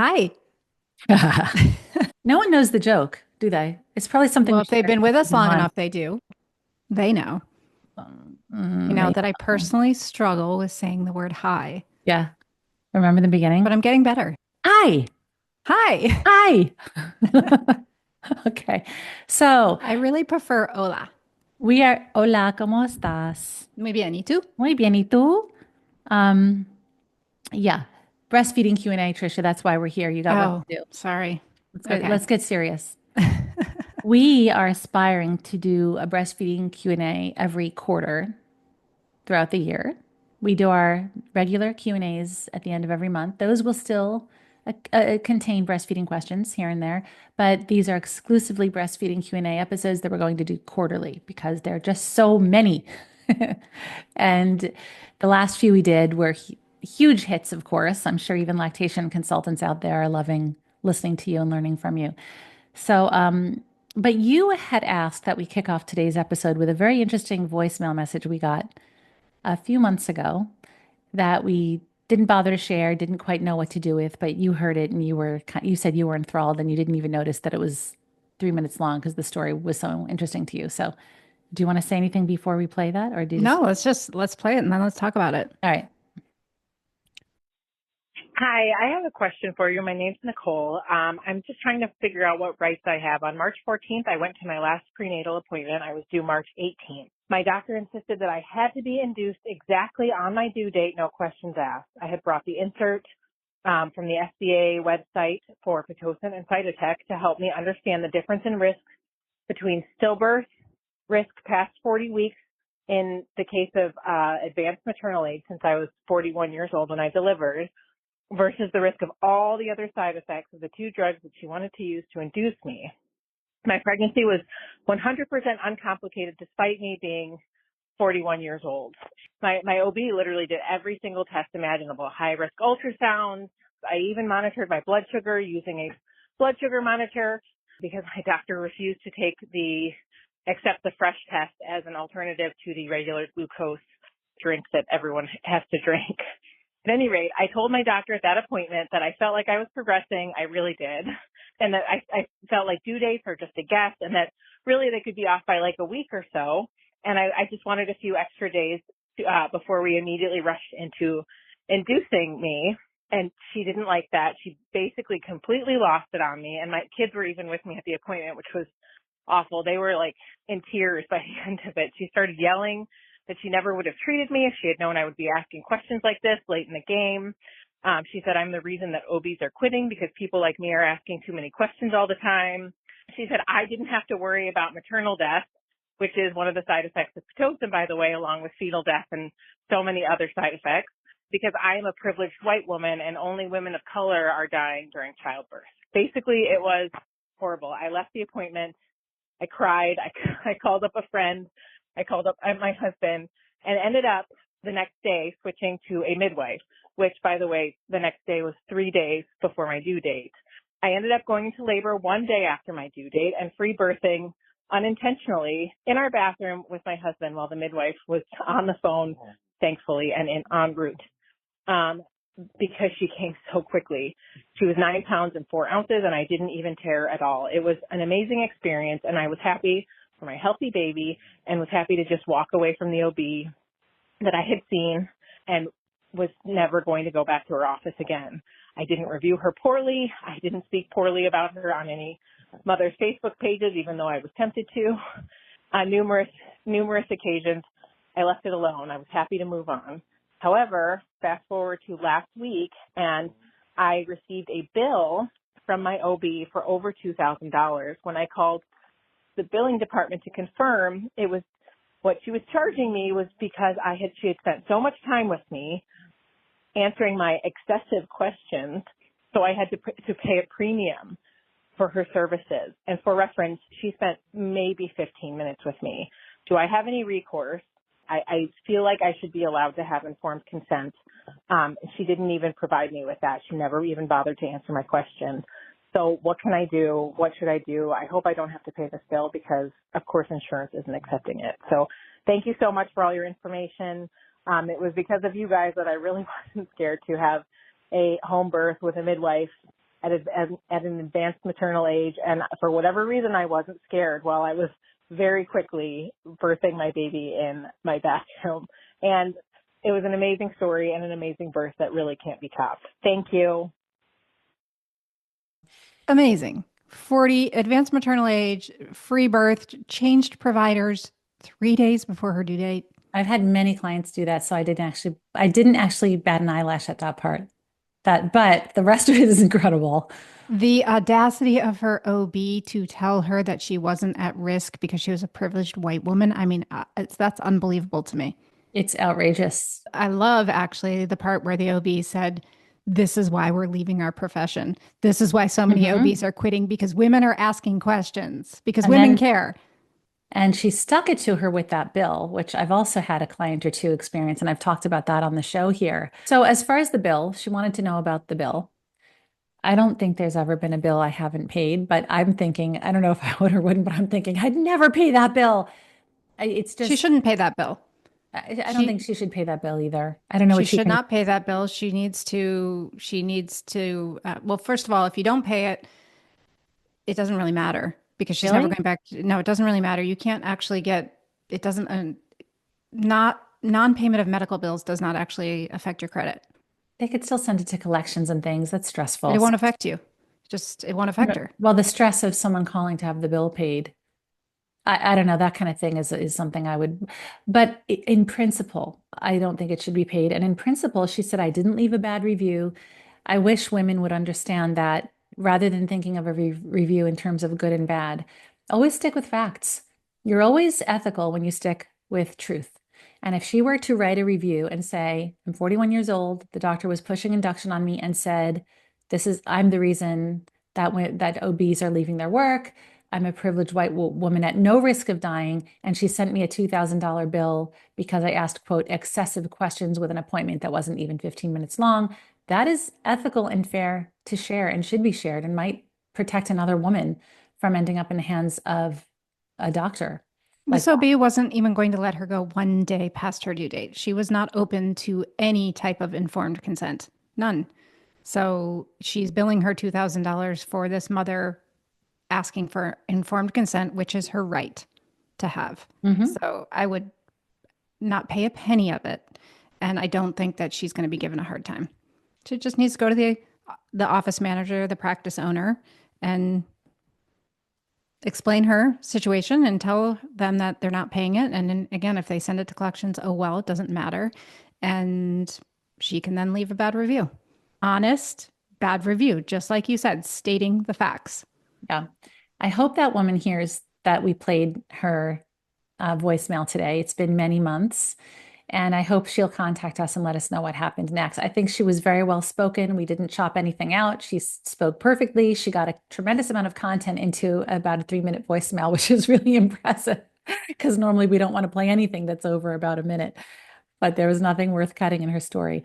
Hi. No one knows the joke, do they? It's probably something Well, we if they've shared been with us season long one. enough, they do. They know. Maybe. That I personally struggle with saying the word hi, Yeah. Remember the but beginning? I'm getting better. Hi. Hi. Hi. Okay. So I really prefer hola. we are, hola, ¿cómo estás? Muy bien. ¿Y tú? Muy bien, ¿y tú? Um, yeah. Breastfeeding Q&A, Trisha. That's why we're here. You got work Oh, to do. sorry. Let's go, Okay. let's get serious. We are aspiring to do a breastfeeding Q&A every quarter throughout the year. We do our regular Q&As at the end of every month. Those will still contain breastfeeding questions here and there, but these are exclusively breastfeeding Q&A episodes that we're going to do quarterly because there are just so many. And the last few we did were huge hits, of course. I'm sure even lactation consultants out there are loving listening to you and learning from you. So, but you had asked that we kick off today's episode with a very interesting voicemail message we got a few months ago that we didn't bother to share, didn't quite know what to do with, but you heard it and you said you were enthralled and you didn't even notice that it was 3 minutes long because the story was so interesting to you. So, do you want to say anything before we play that, or do you No, just? let's play it and then let's talk about it. All right. Hi, I have a question for you. My name's Nicole. I'm just trying to figure out what rights I have. On March 14th, I went to my last prenatal appointment. I was due March 18th. My doctor insisted that I had to be induced exactly on my due date, no questions asked. I had brought the insert from the FDA website for Pitocin and Cytotec to help me understand the difference in risk between stillbirth risk past 40 weeks in the case of advanced maternal age, since I was 41 years old when I delivered, versus the risk of all the other side effects of the two drugs that she wanted to use to induce me. My pregnancy was 100% uncomplicated despite me being 41 years old. My OB literally did every single test imaginable, high risk ultrasounds. I even monitored my blood sugar using a blood sugar monitor because my doctor refused to accept the fresh test as an alternative to the regular glucose drink that everyone has to drink. At any rate, I told my doctor at that appointment that I felt like I was progressing. I really did. And that I felt like due dates are just a guess and that really they could be off by like a week or so. And I just wanted a few extra days before we immediately rushed into inducing me. And she didn't like that. She basically completely lost it on me. And my kids were even with me at the appointment, which was awful. They were like in tears by the end of it. She started yelling that she never would have treated me if she had known I would be asking questions like this late in the game. She said I'm the reason that OBs are quitting because people like me are asking too many questions all the time. She said I didn't have to worry about maternal death, which is one of the side effects of Pitocin, by the way, along with fetal death and so many other side effects, because I am a privileged white woman and only women of color are dying during childbirth. Basically, it was horrible. I left the appointment. I cried. I called up a friend. I called up my husband and ended up the next day switching to a midwife, which, by the way, the next day was 3 days before my due date. I ended up going into labor one day after my due date and free birthing unintentionally in our bathroom with my husband while the midwife was on the phone, thankfully, and en route. Because she came so quickly. She was 9 pounds and 4 ounces, and I didn't even tear at all. It was an amazing experience, and I was happy for my healthy baby and was happy to just walk away from the OB that I had seen and was never going to go back to her office again. I didn't review her poorly. I didn't speak poorly about her on any mother's Facebook pages, even though I was tempted to. On numerous occasions, I left it alone. I was happy to move on. However, fast forward to last week, and I received a bill from my OB for over $2,000. When I called the billing department to confirm, it was what she was charging me was because she had spent so much time with me answering my excessive questions, so I had to pay a premium for her services. And for reference, she spent maybe 15 minutes with me. Do I have any recourse? I feel like I should be allowed to have informed consent. She didn't even provide me with that. She never even bothered to answer my questions. So what can I do? What should I do? I hope I don't have to pay this bill because, of course, insurance isn't accepting it. So thank you so much for all your information. It was because of you guys that I really wasn't scared to have a home birth with a midwife at an advanced maternal age. And for whatever reason, I wasn't scared while I was very quickly birthing my baby in my bathroom. And it was an amazing story and an amazing birth that really can't be topped. Thank you. Amazing. 40, advanced maternal age, free birth, changed providers 3 days before her due date. I've had many clients do that, so I didn't actually bat an eyelash at that part. But the rest of it is incredible. The audacity of her OB to tell her that she wasn't at risk because she was a privileged white woman. I mean, that's unbelievable to me. It's outrageous. I love actually the part where the OB said, "This is why we're leaving our profession. This is why so many OBs are quitting because women are asking questions, because And women then care." And she stuck it to her with that bill, which I've also had a client or two experience, and I've talked about that on the show here. So as far as the bill, she wanted to know about the bill. I don't think there's ever been a bill I haven't paid, but I'm thinking, I don't know if I would or wouldn't, but I'm thinking I'd never pay that bill. It's She just, shouldn't pay that bill. I don't think She she should pay that bill either. I don't know she what she should thinks. not pay that bill. She needs to well, first of all, if you don't pay it, it doesn't really matter because she's never Really? going back. No, it doesn't really matter. You can't actually get it doesn't not non-payment of medical bills does not actually affect your credit. They could still send it to collections and things. That's It stressful. won't affect you. Just it won't affect her. Well, the stress of someone calling to have the bill paid. I don't know, that kind of thing is something I would, but in principle, I don't think it should be paid. And in principle, she said, I didn't leave a bad review. I wish women would understand that rather than thinking of a review in terms of good and bad, always stick with facts. You're always ethical when you stick with truth. And if she were to write a review and say, I'm 41 years old, the doctor was pushing induction on me and said, I'm the reason that OBs are leaving their work. I'm a privileged white woman at no risk of dying. And she sent me a $2,000 bill because I asked, quote, excessive questions with an appointment that wasn't even 15 minutes long. That is ethical and fair to share and should be shared and might protect another woman from ending up in the hands of a doctor like This OB wasn't even going to let her go 1 day past her due date. She was not open to any type of informed consent. None. So she's billing her $2,000 for this mother asking for informed consent, which is her right to have. that. So I would not pay a penny of it. And I don't think that she's going to be given a hard time. She just needs to go to the office manager, the practice owner, and explain her situation and tell them that they're not paying it. And then again, if they send it to collections, oh well, it doesn't matter. And she can then leave a bad review. Honest, bad review, just like you said, stating the facts. Yeah. I hope that woman hears that we played her voicemail today. It's been many months, and I hope she'll contact us and let us know what happened next. I think she was very well spoken. We didn't chop anything out. She spoke perfectly. She got a tremendous amount of content into about a 3-minute voicemail, which is really impressive because normally we don't want to play anything that's over about a minute, but there was nothing worth cutting in her story.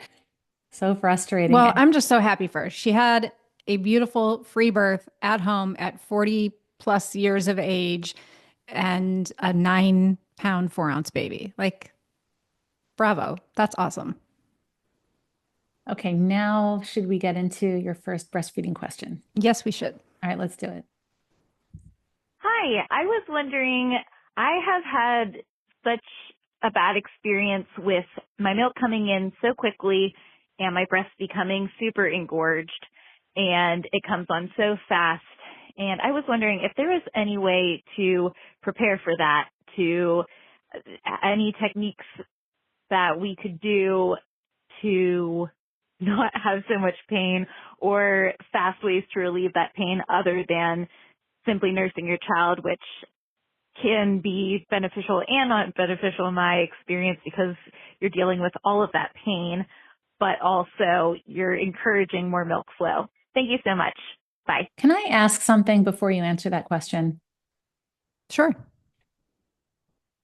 So frustrating. Well, I'm just so happy for her. She had a beautiful free birth at home at 40 plus years of age and a 9 pound 4 ounce baby. Like, bravo. That's awesome. Okay, now should we get into your first breastfeeding question? Yes, we should. All right, let's do it. Hi, I was wondering, I have had such a bad experience with my milk coming in so quickly and my breast becoming super engorged, and it comes on so fast. And I was wondering if there was any way to prepare for that, any techniques that we could do to not have so much pain, or fast ways to relieve that pain other than simply nursing your child, which can be beneficial and not beneficial in my experience because you're dealing with all of that pain, but also you're encouraging more milk flow. Thank you so much. Bye. Can I ask something before you answer that question? Sure.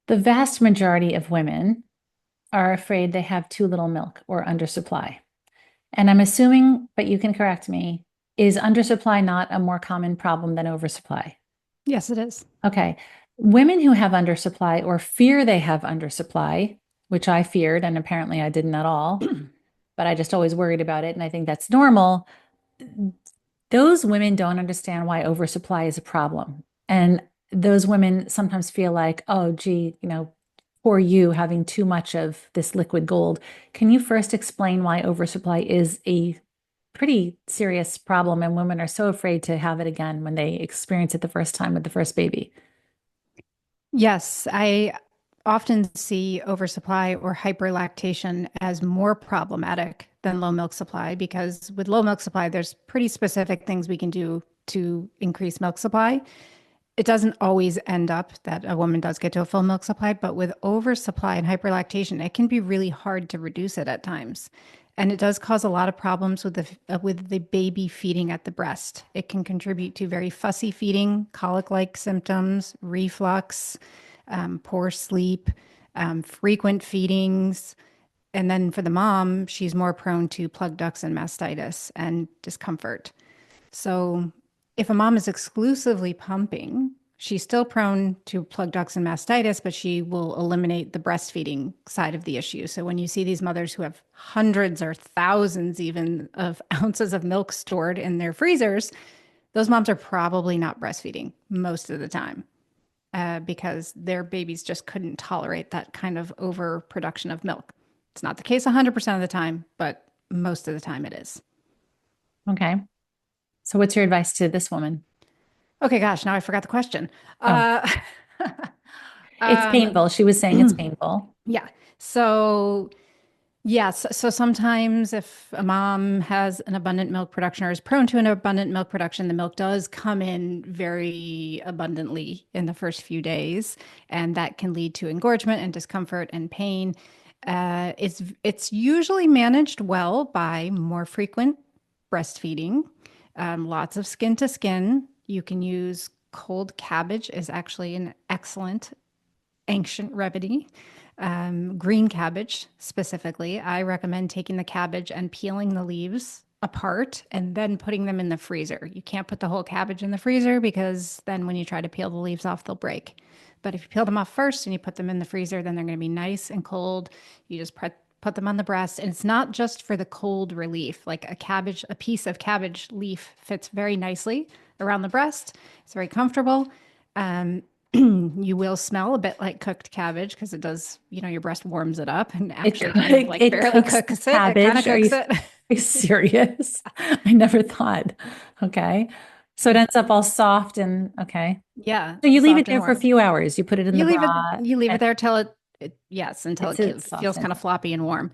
The vast majority of women are afraid they have too little milk or undersupply. And I'm assuming, but you can correct me, is undersupply not a more common problem than oversupply? Yes, it is. Okay. Women who have undersupply or fear they have undersupply, which I feared, and apparently I didn't at all, but I just always worried about it. And I think that's normal. Those women don't understand why oversupply is a problem. And those women sometimes feel like, oh, gee, poor you having too much of this liquid gold. Can you first explain why oversupply is a pretty serious problem and women are so afraid to have it again when they experience it the first time with the first baby? Yes, I often see oversupply or hyperlactation as more problematic than low milk supply because with low milk supply, there's pretty specific things we can do to increase milk supply. It doesn't always end up that a woman does get to a full milk supply, but with oversupply and hyperlactation, it can be really hard to reduce it at times. And it does cause a lot of problems with the baby feeding at the breast. It can contribute to very fussy feeding, colic-like symptoms, reflux, poor sleep, frequent feedings. And then for the mom, she's more prone to plugged ducts and mastitis and discomfort. So if a mom is exclusively pumping, she's still prone to plug ducts and mastitis, but she will eliminate the breastfeeding side of the issue. So when you see these mothers who have hundreds or thousands even of ounces of milk stored in their freezers, those moms are probably not breastfeeding most of the time because their babies just couldn't tolerate that kind of overproduction of milk. It's not the case 100% of the time, but most of the time it is. Okay. So what's your advice to this woman? Okay, gosh, now I forgot the question. Oh, it's painful. She was saying it's painful. Yeah. So, yes. So sometimes if a mom has an abundant milk production or is prone to an abundant milk production, the milk does come in very abundantly in the first few days, and that can lead to engorgement and discomfort and pain. It's usually managed well by more frequent breastfeeding, lots of skin to skin. You can use cold cabbage is actually an excellent ancient remedy. Green cabbage specifically, I recommend taking the cabbage and peeling the leaves apart and then putting them in the freezer. You can't put the whole cabbage in the freezer because then when you try to peel the leaves off, they'll break. But if you peel them off first and you put them in the freezer, then they're going to be nice and cold. You just put them on the breast. And it's not just for the cold relief. Like a piece of cabbage leaf fits very nicely around the breast. It's very comfortable. You will smell a bit like cooked cabbage because it does, your breast warms it up and actually kind of like barely cooks it. It kind of cooks it. Are you serious? I never thought. Okay. So it ends up all soft and okay. Yeah. So you leave it Soft and there for a warm. few hours. You put it in the bra. You leave it there till until It's it soft feels and- kind of floppy and warm.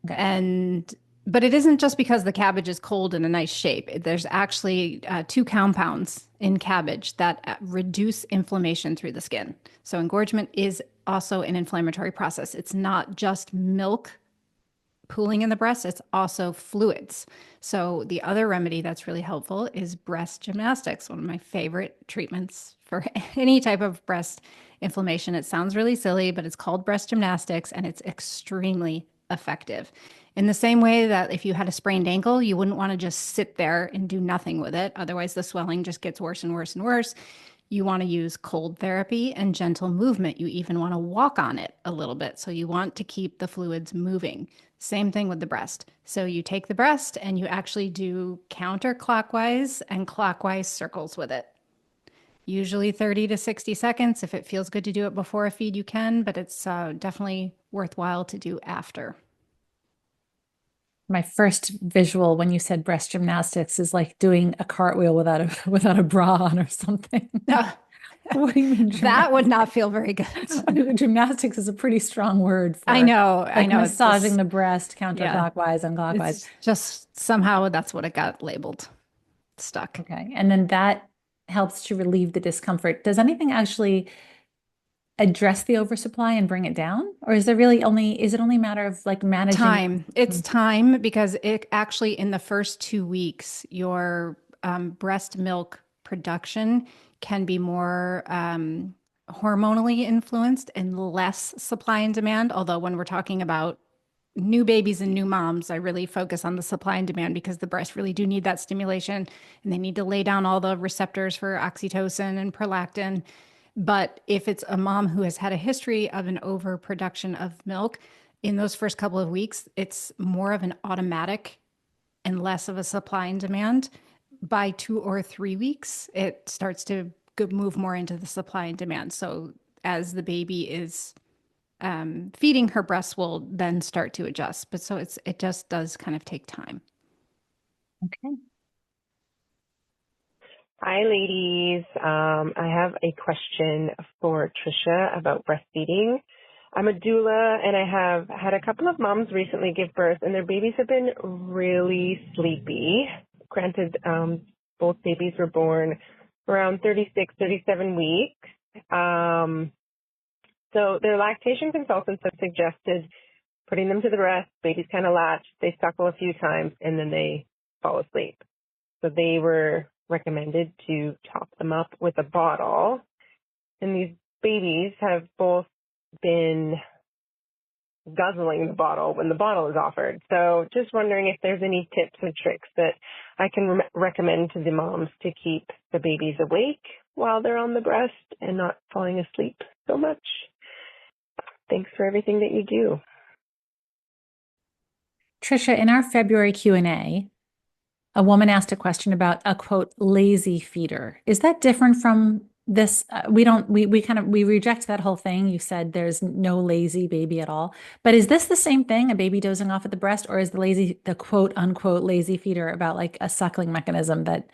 Okay. But it isn't just because the cabbage is cold in a nice shape. There's actually two compounds in cabbage that reduce inflammation through the skin. So engorgement is also an inflammatory process. It's not just milk pooling in the breast, it's also fluids. So the other remedy that's really helpful is breast gymnastics, one of my favorite treatments for any type of breast inflammation. It sounds really silly, but it's called breast gymnastics and it's extremely effective. In the same way that if you had a sprained ankle, you wouldn't want to just sit there and do nothing with it. Otherwise, the swelling just gets worse and worse and worse. You want to use cold therapy and gentle movement. You even want to walk on it a little bit. So you want to keep the fluids moving. Same thing with the breast. So you take the breast and you actually do counterclockwise and clockwise circles with it. Usually 30 to 60 seconds. If it feels good to do it before a feed, you can, but it's definitely worthwhile to do after. My first visual when you said breast gymnastics is like doing a cartwheel without a bra on or something. What do you mean? That would not feel very good. Gymnastics is a pretty strong word for I know. massaging the breast counterclockwise and clockwise. It's just somehow that's what it got labeled. Stuck. Okay. And then that helps to relieve the discomfort. Does anything actually address the oversupply and bring it down? Or is it only a matter of like managing time? It's time because it actually in the first 2 weeks, your breast milk production can be more hormonally influenced and less supply and demand. Although when we're talking about new babies and new moms, I really focus on the supply and demand because the breasts really do need that stimulation and they need to lay down all the receptors for oxytocin and prolactin. But if it's a mom who has had a history of an overproduction of milk, in those first couple of weeks, it's more of an automatic and less of a supply and demand. by 2 or 3 weeks, it starts to move more into the supply and demand. So as the baby is feeding, her breasts will then start to adjust. But so it just does kind of take time. Okay. Hi, ladies. I have a question for Trisha about breastfeeding. I'm a doula, and I have had a couple of moms recently give birth, and their babies have been really sleepy. Granted, both babies were born around 36, 37 weeks. So their lactation consultants have suggested putting them to the breast. Babies kind of latch, they suckle a few times, and then they fall asleep. So they were recommended to top them up with a bottle. And these babies have both been guzzling the bottle when the bottle is offered. So just wondering if there's any tips and tricks that I can recommend to the moms to keep the babies awake while they're on the breast and not falling asleep so much. Thanks for everything that you do. Trisha, in our February Q&A, a woman asked a question about a quote lazy feeder. Is that different from this? We reject that whole thing. You said there's no lazy baby at all. But is this the same thing, a baby dozing off at the breast, or is the quote unquote lazy feeder about like a suckling mechanism that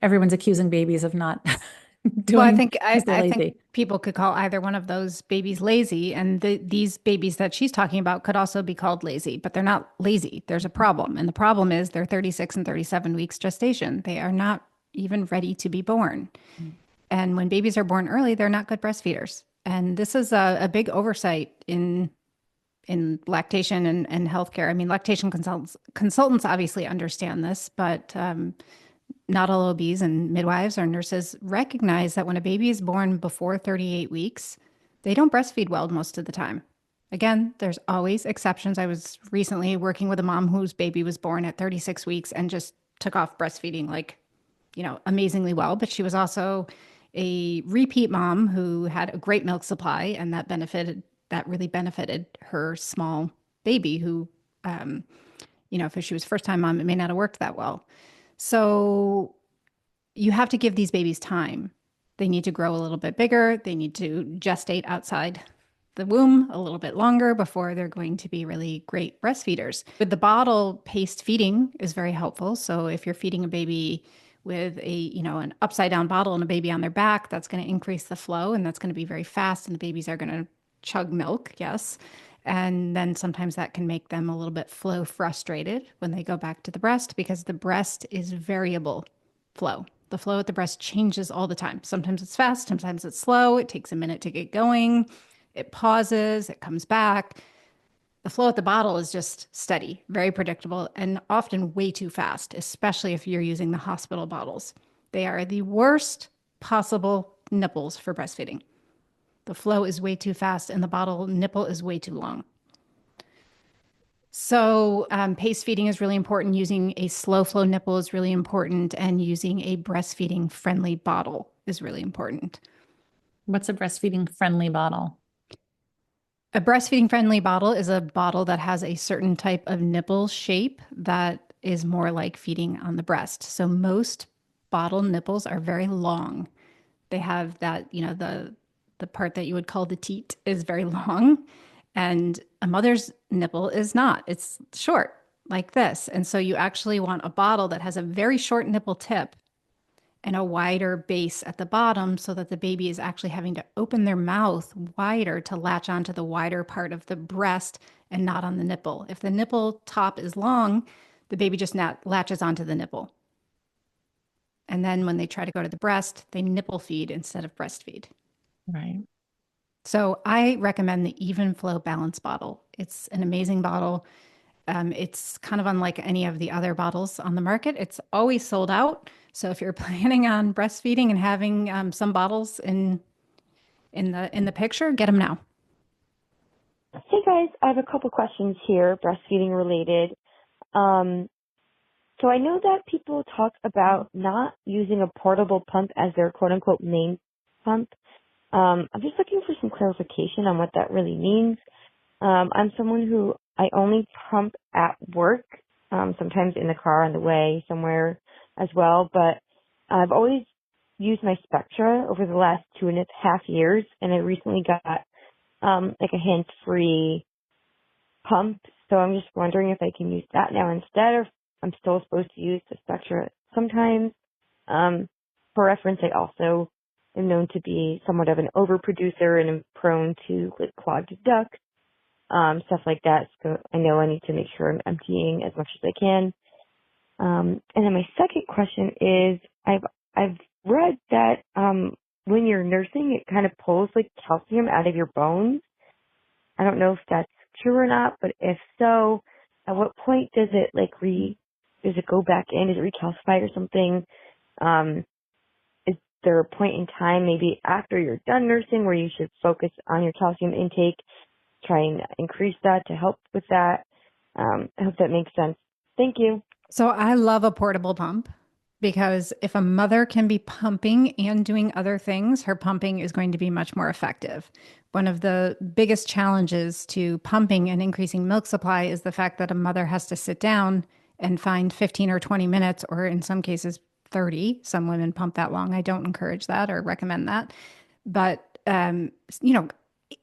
everyone's accusing babies of not doing? Well, I think people could call either one of those babies lazy, and these babies that she's talking about could also be called lazy, but they're not lazy. There's a problem, and the problem is they're 36 and 37 weeks gestation. They are not even ready to be born. And when babies are born early, they're not good breastfeeders. And this is a big oversight in lactation and healthcare. I mean, lactation consultants obviously understand this, but not all OBs and midwives or nurses recognize that when a baby is born before 38 weeks, they don't breastfeed well most of the time. Again, there's always exceptions. I was recently working with a mom whose baby was born at 36 weeks and just took off breastfeeding amazingly well. But she was also a repeat mom who had a great milk supply, and that really benefited her small baby who, if she was first time mom, it may not have worked that well. So you have to give these babies time. They need to grow a little bit bigger. They need to gestate outside the womb a little bit longer before they're going to be really great breastfeeders. With the bottle, paced feeding is very helpful. So if you're feeding a baby with an upside down bottle and a baby on their back, that's going to increase the flow, and that's going to be very fast, and the babies are going to chug milk. Yes. And then sometimes that can make them a little bit flow frustrated when they go back to the breast, because the breast is variable flow. The flow at the breast changes all the time. Sometimes it's fast, sometimes it's slow. It takes a minute to get going. It pauses, it comes back. The flow at the bottle is just steady, very predictable, and often way too fast, especially if you're using the hospital bottles. They are the worst possible nipples for breastfeeding. The flow is way too fast, and the bottle nipple is way too long. So pace feeding is really important. Using a slow flow nipple is really important, and using a breastfeeding friendly bottle is really important. What's a breastfeeding friendly bottle? A breastfeeding friendly bottle is a bottle that has a certain type of nipple shape that is more like feeding on the breast. So most bottle nipples are very long. They have that, the part that you would call the teat is very long, and a mother's nipple is not. It's short like this. And so you actually want a bottle that has a very short nipple tip and a wider base at the bottom, so that the baby is actually having to open their mouth wider to latch onto the wider part of the breast and not on the nipple. If the nipple top is long, the baby just latches onto the nipple. And then when they try to go to the breast, they nipple feed instead of breastfeed. Right. So I recommend the Even Flow Balance bottle. It's an amazing bottle. It's kind of unlike any of the other bottles on the market. It's always sold out. So if you're planning on breastfeeding and having some bottles in the picture, get them now. Hey guys, I have a couple questions here, breastfeeding related. So I know that people talk about not using a portable pump as their quote unquote main pump. I'm just looking for some clarification on what that really means. I'm someone who I only pump at work, sometimes in the car on the way somewhere as well, but I've always used my Spectra over the last 2.5 years, and I recently got like a hands-free pump. So I'm just wondering if I can use that now instead, or if I'm still supposed to use the Spectra sometimes. For reference, I also am known to be somewhat of an overproducer and am prone to like clogged ducts, stuff like that. So I know I need to make sure I'm emptying as much as I can. And then my second question is, I've read that when you're nursing, it kind of pulls like calcium out of your bones. I don't know if that's true or not, but if so, at what point does it does it go back in? Does it recalcify or something? Is there a point in time, maybe after you're done nursing, where you should focus on your calcium intake, try and increase that to help with that? I hope that makes sense. Thank you. So I love a portable pump because if a mother can be pumping and doing other things, her pumping is going to be much more effective. One of the biggest challenges to pumping and increasing milk supply is the fact that a mother has to sit down and find 15 or 20 minutes, or in some cases, 30. Some women pump that long. I don't encourage that or recommend that. But, you know,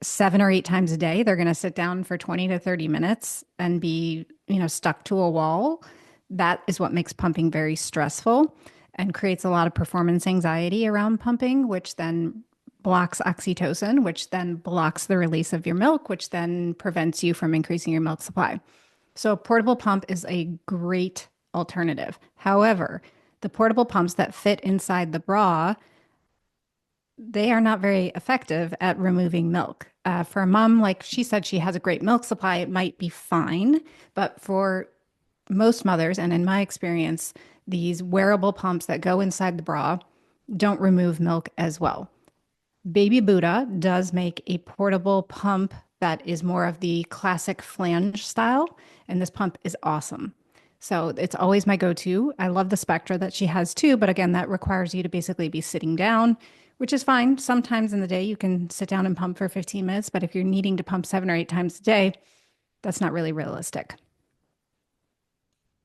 7 or 8 times a day, they're going to sit down for 20 to 30 minutes and be, stuck to a wall. That is what makes pumping very stressful and creates a lot of performance anxiety around pumping, which then blocks oxytocin, which then blocks the release of your milk, which then prevents you from increasing your milk supply. So a portable pump is a great alternative. However, the portable pumps that fit inside the bra, they are not very effective at removing milk. For a mom, like she said, she has a great milk supply, it might be fine. But for most mothers, and in my experience, these wearable pumps that go inside the bra don't remove milk as well. Baby Buddha does make a portable pump that is more of the classic flange style, and this pump is awesome. So it's always my go-to. I love the Spectra that she has too, but again, that requires you to basically be sitting down, which is fine. Sometimes in the day you can sit down and pump for 15 minutes, but if you're needing to pump 7 or 8 times a day, that's not really realistic.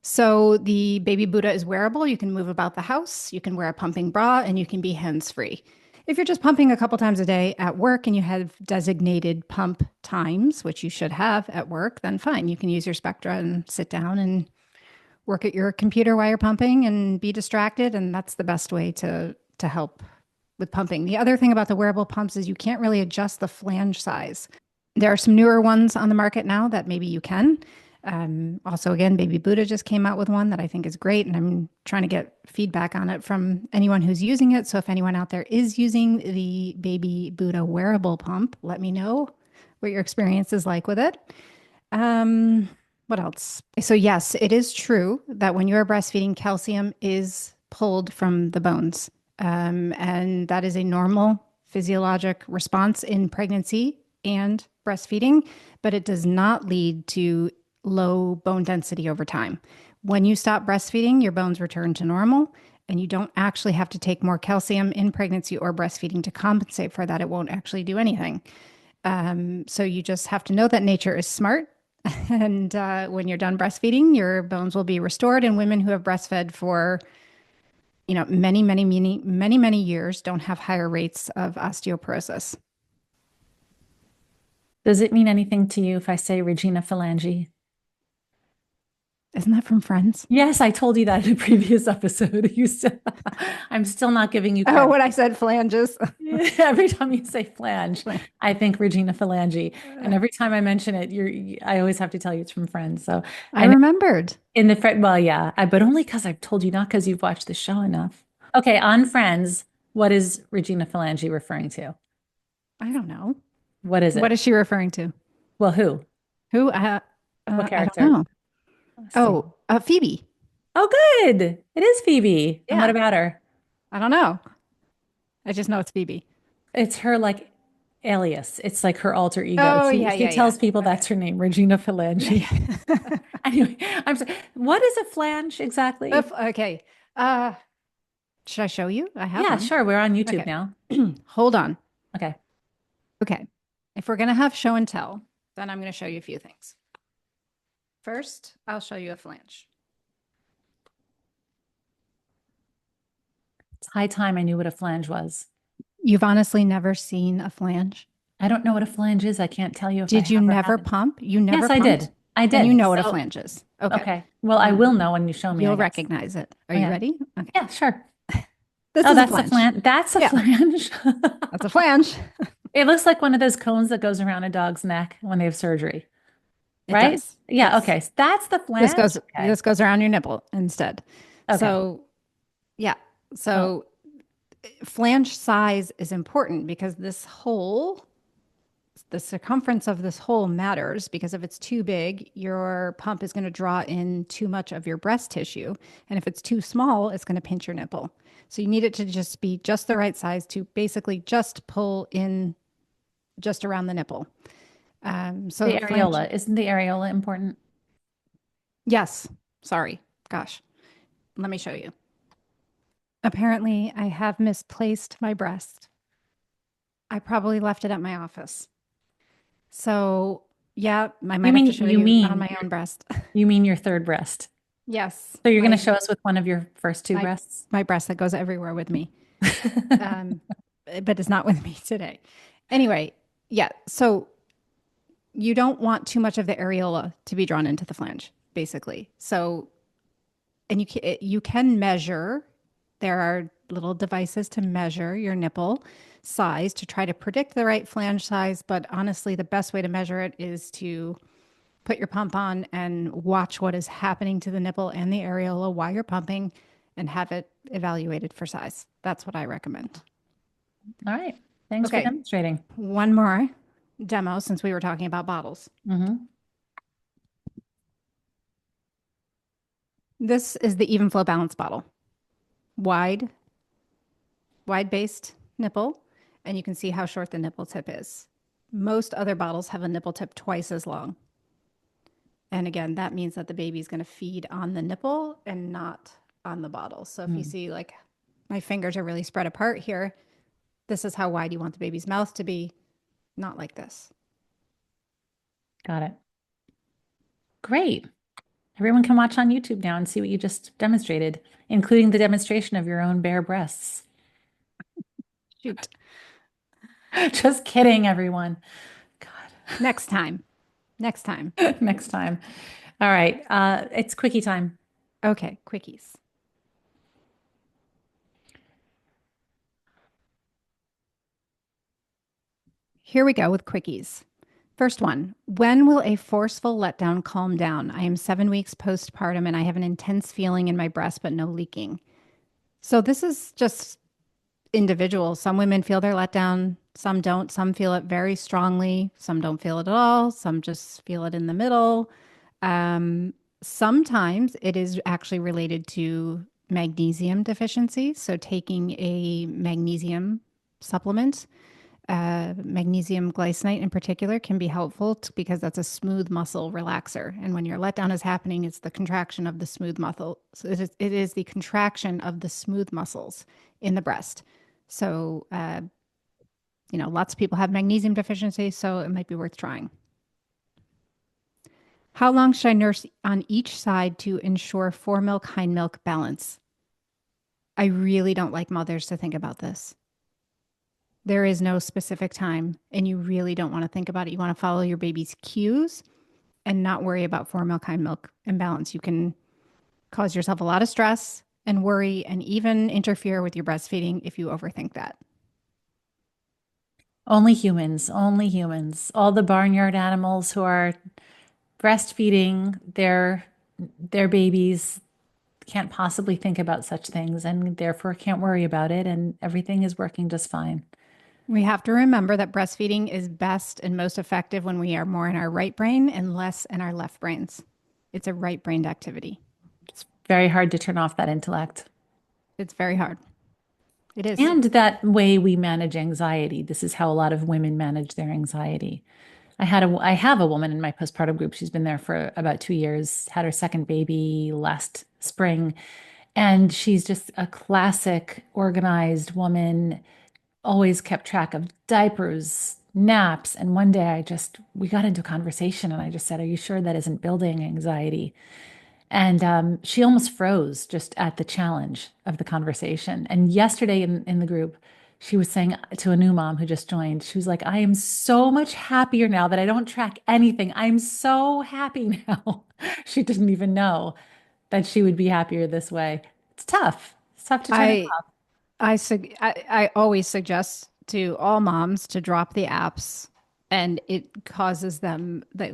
So the Baby Buddha is wearable. You can move about the house, you can wear a pumping bra, and you can be hands-free. If you're just pumping a couple times a day at work and you have designated pump times, which you should have at work, then fine. You can use your Spectra and sit down and work at your computer while you're pumping and be distracted. And that's the best way to help with pumping. The other thing about the wearable pumps is you can't really adjust the flange size. There are some newer ones on the market now that maybe you can. Also, again, Baby Buddha just came out with one that I think is great, and I'm trying to get feedback on it from anyone who's using it. So if anyone out there is using the Baby Buddha wearable pump, let me know what your experience is like with it. What else? So yes, it is true that when you're breastfeeding, calcium is pulled from the bones. And that is a normal physiologic response in pregnancy and breastfeeding, but it does not lead to low bone density over time. When you stop breastfeeding, your bones return to normal, and you don't actually have to take more calcium in pregnancy or breastfeeding to compensate for that. It won't actually do anything. So you just have to know that nature is smart. And when you're done breastfeeding, your bones will be restored. And women who have breastfed for many years don't have higher rates of osteoporosis. Does it mean anything to you if I say Regina Phalange? Isn't that from Friends? Yes, I told you that in a previous episode. I'm still not giving you credit. Oh, when I said flanges. Every time you say flange, I think Regina Phalange. And every time I mention it, I always have to tell you it's from Friends. So I remembered. Well, yeah, but only because I've told you, not because you've watched the show enough. Okay, on Friends, what is Regina Phalange referring to? I don't know. What is it? What is she referring to? Well, who? Who? What character? I don't know. Oh, Phoebe. Oh, good. It is Phoebe. Yeah. And what about her? I don't know. I just know it's Phoebe. It's her alias. It's like her alter ego. Oh, she tells people that's her name, Regina Phalange. Yeah. Anyway, I'm sorry. What is a flange exactly? Okay. Should I show you? I have Yeah, one. sure. We're on YouTube now. Hold on. Okay. If we're going to have show and tell, then I'm going to show you a few things. First, I'll show you a flange. high time I knew what a flange was. You've honestly never seen a flange? I don't know what a flange is. I can't tell you if I Did you have or never haven't. pump? You never Yes, I pumped? did. I Then you did. know what a So, flange is. Okay. okay. Well, I will know when you show me, I You'll guess. recognize it. Are Okay. you ready? Okay. Yeah, sure. This Oh, is a that's a flange. flange. That's a Yeah. flange. That's a flange. It looks like one of those cones that goes around a dog's neck when they have surgery, It right? does. Yeah, Yes. okay. So that's the This flange. goes Okay. this goes around your nipple instead. Okay. So yeah. So flange size is important because the circumference of this hole matters, because if it's too big, your pump is going to draw in too much of your breast tissue. And if it's too small, it's going to pinch your nipple. So you need it to just be just the right size to basically just pull in just around the nipple. So The areola, isn't the areola important? Yes. Sorry. Gosh. Let me show you. Apparently, I have misplaced my breast. I probably left it at my office. So, yeah, I might have to show you on my own breast. You mean your third breast? Yes. So you're going to show us with one of your first two breasts? My breast that goes everywhere with me. But it's not with me today. Anyway, yeah. So you don't want too much of the areola to be drawn into the flange, basically. So, and you can measure. There are little devices to measure your nipple size to try to predict the right flange size. But honestly, the best way to measure it is to put your pump on and watch what is happening to the nipple and the areola while you're pumping and have it evaluated for size. That's what I recommend. All right. Thanks for demonstrating. One more demo since we were talking about bottles. This is the Even Flow Balance bottle. Wide based nipple, and you can see how short the nipple tip is. Most other bottles have a nipple tip twice as long. And again, that means that the baby's going to feed on the nipple and not on the bottle. So if you see, like, my fingers are really spread apart here, this is how wide you want the baby's mouth to be, not like this. Got it. Great. Everyone can watch on YouTube now and see what you just demonstrated, including the demonstration of your own bare breasts. Shoot. Just kidding, everyone. God. Next time. Next time. Next time. All right. It's quickie time. Okay, quickies. Here we go with quickies. First one, when will a forceful letdown calm down? I am 7 weeks postpartum and I have an intense feeling in my breast, but no leaking. So this is just individual. Some women feel their letdown, some don't. Some feel it very strongly, some don't feel it at all, some just feel it in the middle. Sometimes it is actually related to magnesium deficiency. So taking a magnesium supplement, magnesium glycinate in particular, can be helpful because that's a smooth muscle relaxer. And when your letdown is happening, it's the contraction of the smooth muscle. So it is the contraction of the smooth muscles in the breast. So, lots of people have magnesium deficiency, so it might be worth trying. How long should I nurse on each side to ensure Foremilk, Hindmilk balance? I really don't like mothers to think about this. There is no specific time, and you really don't want to think about it. You want to follow your baby's cues and not worry about Foremilk, Hindmilk imbalance. You can cause yourself a lot of stress and worry and even interfere with your breastfeeding if you overthink that. Only humans, only humans. All the barnyard animals who are breastfeeding their babies can't possibly think about such things and therefore can't worry about it, and everything is working just fine. We have to remember that breastfeeding is best and most effective when we are more in our right brain and less in our left brains. It's a right-brained activity. It's very hard to turn off that intellect. It's very hard. It is. And that way we manage anxiety. This is how a lot of women manage their anxiety. I have a woman in my postpartum group. She's been there for about 2 years, had her second baby last spring. And she's just a classic organized woman, always kept track of diapers, naps. And one day we got into a conversation and I just said, "Are you sure that isn't building anxiety?" And she almost froze just at the challenge of the conversation. And yesterday in the group, she was saying to a new mom who just joined, she was like, I am so much happier now that I don't track anything. I'm so happy now. She didn't even know that she would be happier this way. It's tough. It's tough to turn it I off. I always suggest to all moms to drop the apps, and it causes them they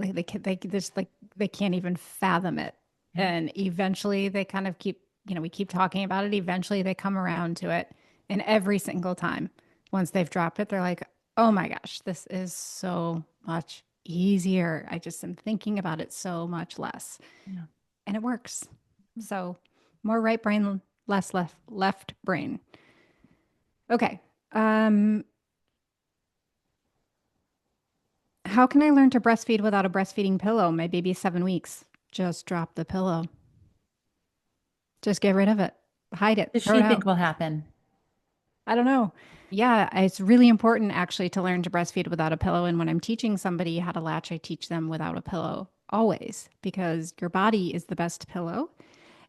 just like they can't even fathom it. And eventually they kind of keep, we keep talking about it. Eventually they come around to it, and every single time, once they've dropped it, they're like, "Oh my gosh, this is so much easier. I just am thinking about it so much less." Yeah. And it works. So, more right brain, less left brain. Okay. Um, how can I learn to breastfeed without a breastfeeding pillow? My baby's 7 weeks. Just drop the pillow. Just get rid of it. Hide it. Does Throw it she think out. will happen? I don't know. Yeah, it's really important actually to learn to breastfeed without a pillow. And when I'm teaching somebody how to latch, I teach them without a pillow always, because your body is the best pillow.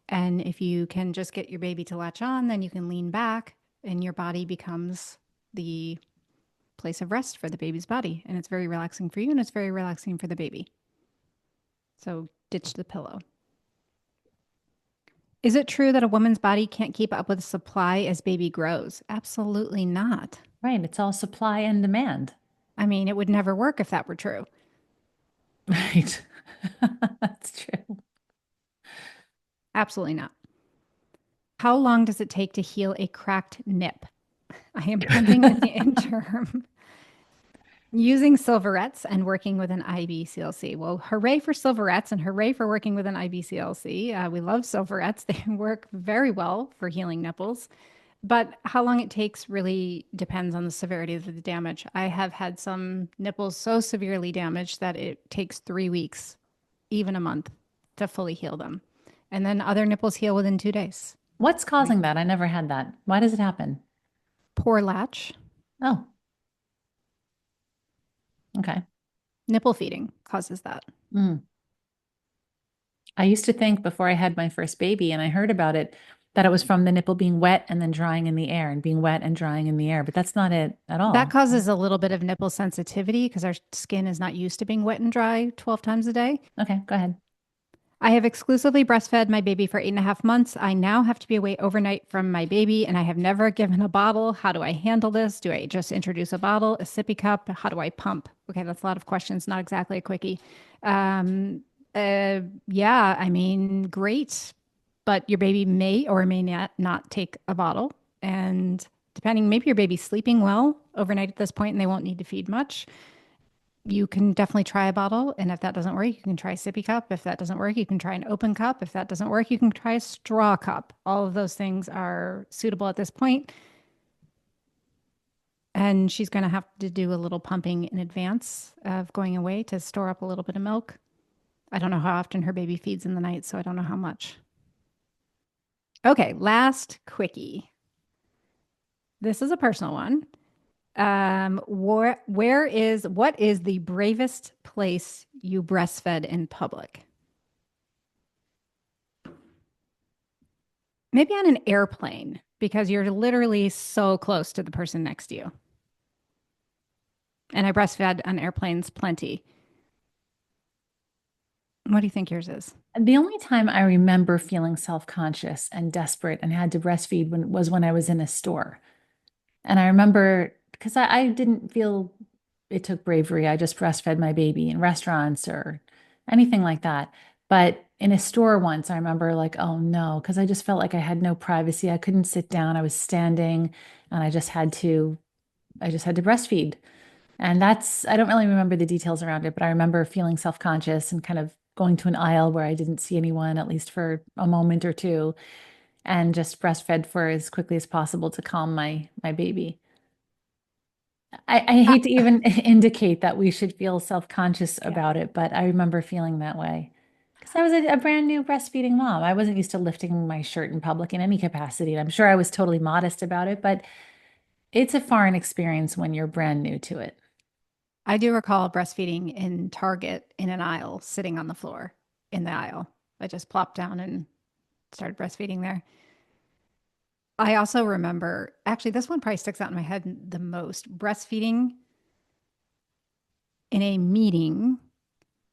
And if you can just get your baby to latch on, then you can lean back and your body becomes the place of rest for the baby's body. And it's very relaxing for you and it's very relaxing for the baby. So ditch the pillow. Is it true that a woman's body can't keep up with supply as baby grows? Absolutely not. Right. It's all supply and demand. I mean, it would never work if that were true. Right. That's true. Absolutely not. How long does it take to heal a cracked nip? I am pumping in the interim using silverettes and working with an IBCLC. Well, hooray for silverettes and hooray for working with an IBCLC. We love silverettes. They work very well for healing nipples. But how long it takes really depends on the severity of the damage. I have had some nipples so severely damaged that it takes 3 weeks, even a month, to fully heal them. And then other nipples heal within 2 days. What's causing that? I never had that. Why does it happen? Poor latch. Oh, okay. Nipple feeding causes that. Mm. I used to think before I had my first baby and I heard about it that it was from the nipple being wet and then drying in the air and being wet and drying in the air, but that's not it at That all. causes a little bit of nipple sensitivity because our skin is not used to being wet and dry 12 times a day. Okay, go ahead. I have exclusively breastfed my baby for 8.5 months. I now have to be away overnight from my baby, and I have never given a bottle. How do I handle this? Do I just introduce a bottle, a sippy cup? How do I pump? Okay, that's a lot of questions, not exactly a quickie. Yeah, I mean, great, but your baby may or may not take a bottle. And depending, maybe your baby's sleeping well overnight at this point and they won't need to feed much. You can definitely try a bottle. And if that doesn't work, you can try a sippy cup. If that doesn't work, you can try an open cup. If that doesn't work, you can try a straw cup. All of those things are suitable at this point. And she's going to have to do a little pumping in advance of going away to store up a little bit of milk. I don't know how often her baby feeds in the night, so I don't know how much. Okay, last quickie. This is a personal one. What is the bravest place you breastfed in public? Maybe on an airplane, because you're literally so close to the person next to you. And I breastfed on airplanes plenty. What do you think yours is? The only time I remember feeling self-conscious and desperate and had to breastfeed was when I was in a store. And I remember because I didn't feel it took bravery. I just breastfed my baby in restaurants or anything like that. But in a store once, I remember like, oh no, because I just felt like I had no privacy. I couldn't sit down. I was standing and I just had to breastfeed. And I don't really remember the details around it, but I remember feeling self-conscious and kind of going to an aisle where I didn't see anyone, at least for a moment or two, and just breastfed for as quickly as possible to calm my baby. I Uh, hate to even indicate that we should feel self-conscious yeah. about it, but I remember feeling that way because I was a brand new breastfeeding mom. I wasn't used to lifting my shirt in public in any capacity. And I'm sure I was totally modest about it, but it's a foreign experience when you're brand new to it. I do recall breastfeeding in Target in an aisle, sitting on the floor in the aisle. I just plopped down and started breastfeeding there. I also remember, actually, this one probably sticks out in my head the most, breastfeeding in a meeting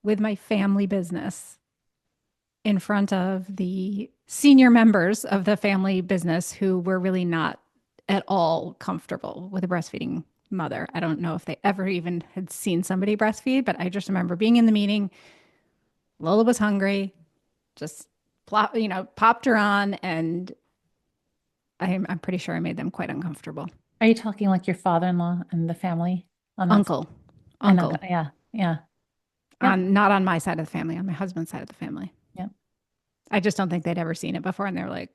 with my family business in front of the senior members of the family business who were really not at all comfortable with a breastfeeding mother. I don't know if they ever even had seen somebody breastfeed, but I just remember being in the meeting. Lola was hungry, just popped her on, and I'm pretty sure I made them quite uncomfortable. Are you talking like your father-in-law and the family on that? Uncle. Yeah. Yeah. Not on my side of the family, on my husband's side of the family. Yeah. I just don't think they'd ever seen it before. And they were like,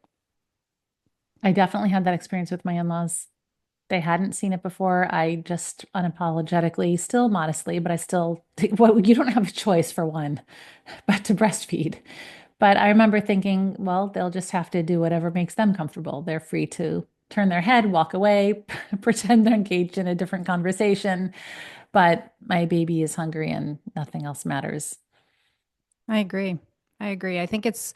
I definitely had that experience with my in-laws. They hadn't seen it before. I just unapologetically, still modestly, but I still, well, you don't have a choice for one, but to breastfeed. But I remember thinking, well, they'll just have to do whatever makes them comfortable. They're free to turn their head, walk away, pretend they're engaged in a different conversation. But my baby is hungry and nothing else matters. I agree. I think it's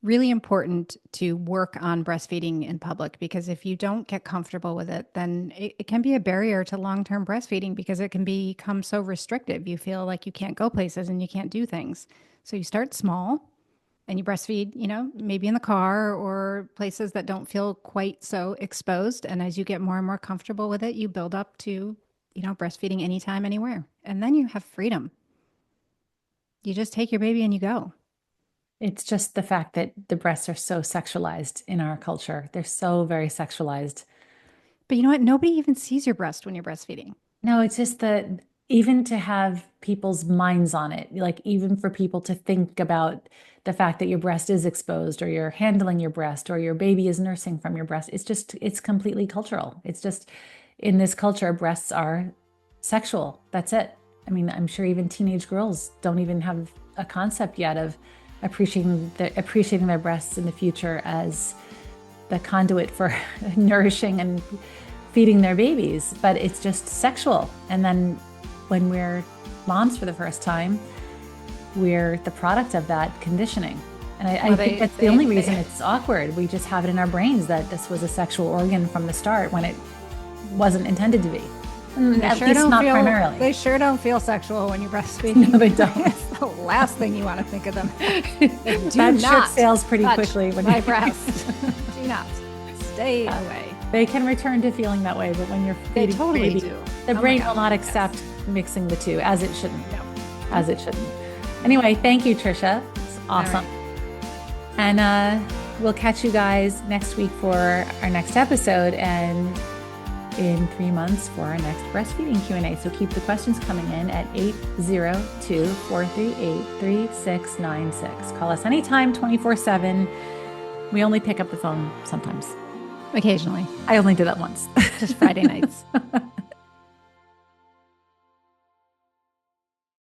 really important to work on breastfeeding in public, because if you don't get comfortable with it, then it can be a barrier to long-term breastfeeding, because it can become so restrictive. You feel like you can't go places and you can't do things. So you start small and you breastfeed, maybe in the car or places that don't feel quite so exposed. And as you get more and more comfortable with it, you build up to, breastfeeding anytime, anywhere. And then you have freedom. You just take your baby and you go. It's just the fact that the breasts are so sexualized in our culture. They're so very sexualized. But you know what? Nobody even sees your breast when you're breastfeeding. No, it's just that even to have people's minds on it, like even for people to think about the fact that your breast is exposed, or you're handling your breast, or your baby is nursing from your breast, it's completely cultural. It's just in this culture, breasts are sexual. That's it. I mean, I'm sure even teenage girls don't even have a concept yet of appreciating their breasts in the future as the conduit for nourishing and feeding their babies, but it's just sexual. And then when we're moms for the first time, we're the product of that conditioning. And I think that's the only reason it's awkward. We just have it in our brains that this was a sexual organ from the start when it wasn't intended to be. At least not primarily. They sure don't feel sexual when you breastfeed. No, they don't. It's the last thing you want to think of them. That ship sails pretty quickly when my breast. Do not stay away. They can return to feeling that way, but when you're feeding they totally baby, do. The brain will not accept mixing the two, as it shouldn't. No. As it shouldn't. Anyway, thank you, Trisha. It's awesome. Right. And we'll catch you guys next week for our next episode, and in 3 months for our next breastfeeding Q&A. So keep the questions coming in at 802-438-3696. Call us anytime, 24/7. We only pick up the phone sometimes. Occasionally. I only did that once. Just Friday nights.